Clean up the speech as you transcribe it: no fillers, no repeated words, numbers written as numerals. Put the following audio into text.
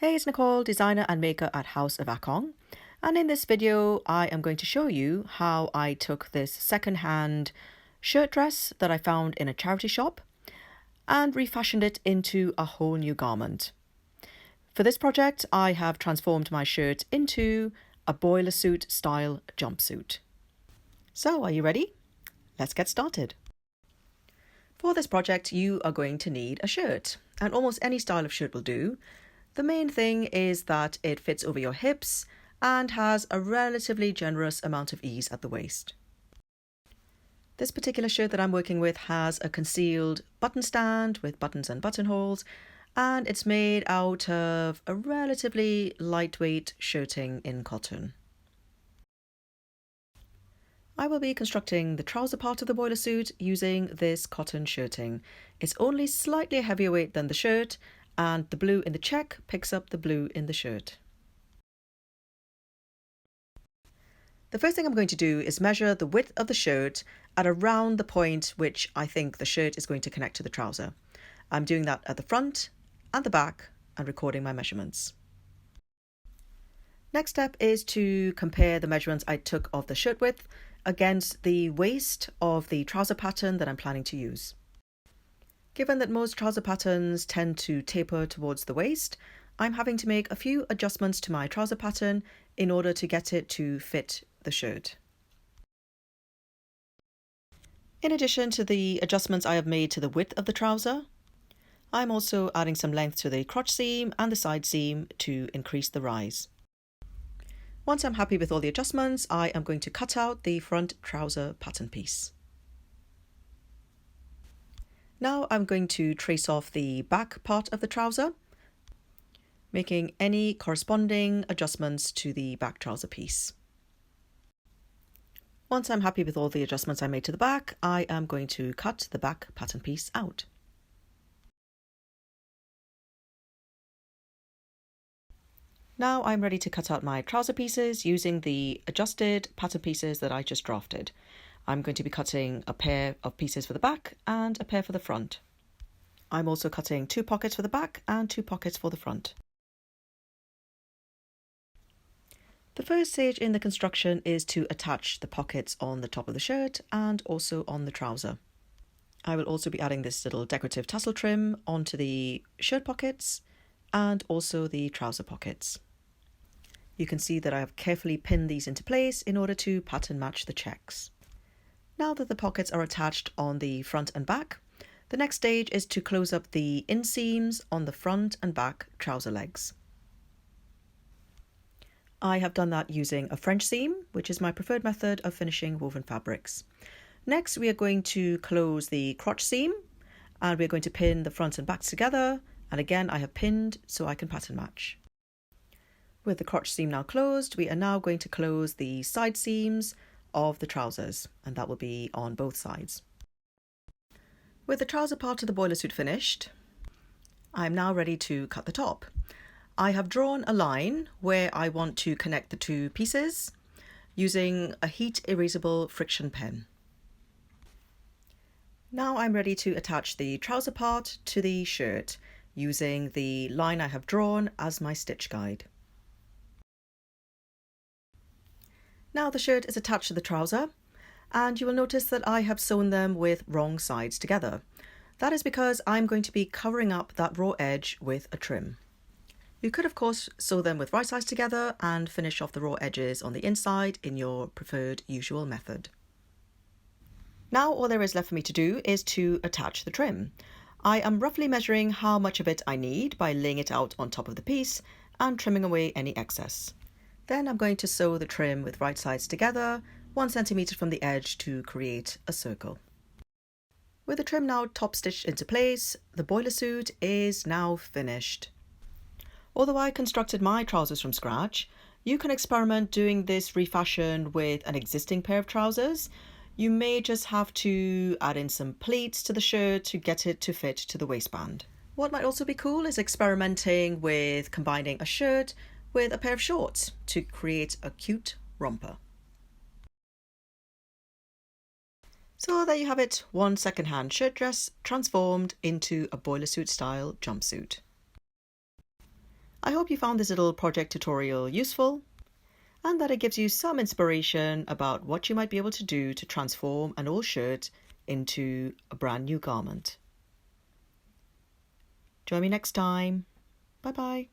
Hey, it's Nicole, designer and maker at House of Akong. And in this video, I am going to show you how I took this second-hand shirt dress that I found in a charity shop and refashioned it into a whole new garment. For this project, I have transformed my shirt into a boiler suit style jumpsuit. So, are you ready? Let's get started. For this project, you are going to need a shirt, and almost any style of shirt will do. The main thing is that it fits over your hips and has a relatively generous amount of ease at the waist. This particular shirt that I'm working with has a concealed button stand with buttons and buttonholes, and it's made out of a relatively lightweight shirting in cotton. I will be constructing the trouser part of the boiler suit using this cotton shirting. It's only slightly heavier weight than the shirt, and the blue in the check picks up the blue in the shirt. The first thing I'm going to do is measure the width of the shirt at around the point which I think the shirt is going to connect to the trouser. I'm doing that at the front and the back and recording my measurements. Next step is to compare the measurements I took of the shirt width against the waist of the trouser pattern that I'm planning to use. Given that most trouser patterns tend to taper towards the waist, I'm having to make a few adjustments to my trouser pattern in order to get it to fit the shirt. In addition to the adjustments I have made to the width of the trouser, I'm also adding some length to the crotch seam and the side seam to increase the rise. Once I'm happy with all the adjustments, I am going to cut out the front trouser pattern piece. Now I'm going to trace off the back part of the trouser, making any corresponding adjustments to the back trouser piece. Once I'm happy with all the adjustments I made to the back, I am going to cut the back pattern piece out. Now I'm ready to cut out my trouser pieces using the adjusted pattern pieces that I just drafted. I'm going to be cutting a pair of pieces for the back and a pair for the front. I'm also cutting 2 pockets for the back and 2 pockets for the front. The first stage in the construction is to attach the pockets on the top of the shirt and also on the trouser. I will also be adding this little decorative tassel trim onto the shirt pockets and also the trouser pockets. You can see that I have carefully pinned these into place in order to pattern match the checks. Now that the pockets are attached on the front and back, the next stage is to close up the inseams on the front and back trouser legs. I have done that using a French seam, which is my preferred method of finishing woven fabrics. Next, we are going to close the crotch seam, and we're going to pin the front and back together, and again I have pinned so I can pattern match. With the crotch seam now closed, we are now going to close the side seams of the trousers, and that will be on both sides. With the trouser part of the boiler suit finished, I am now ready to cut the top. I have drawn a line where I want to connect the 2 pieces using a heat erasable friction pen. Now I'm ready to attach the trouser part to the shirt using the line I have drawn as my stitch guide. Now the shirt is attached to the trouser, and you will notice that I have sewn them with wrong sides together. That is because I'm going to be covering up that raw edge with a trim. You could of course sew them with right sides together and finish off the raw edges on the inside in your preferred usual method. Now all there is left for me to do is to attach the trim. I am roughly measuring how much of it I need by laying it out on top of the piece and trimming away any excess. Then I'm going to sew the trim with right sides together 1 centimeter from the edge to create a circle. With the trim now top stitched into place, the boiler suit is now finished. Although I constructed my trousers from scratch, you can experiment doing this refashion with an existing pair of trousers. You may just have to add in some pleats to the shirt to get it to fit to the waistband. What might also be cool is experimenting with combining a shirt with a pair of shorts to create a cute romper. So there you have it, one second-hand shirt dress transformed into a boiler suit style jumpsuit. I hope you found this little project tutorial useful and that it gives you some inspiration about what you might be able to do to transform an old shirt into a brand new garment. Join me next time. Bye bye.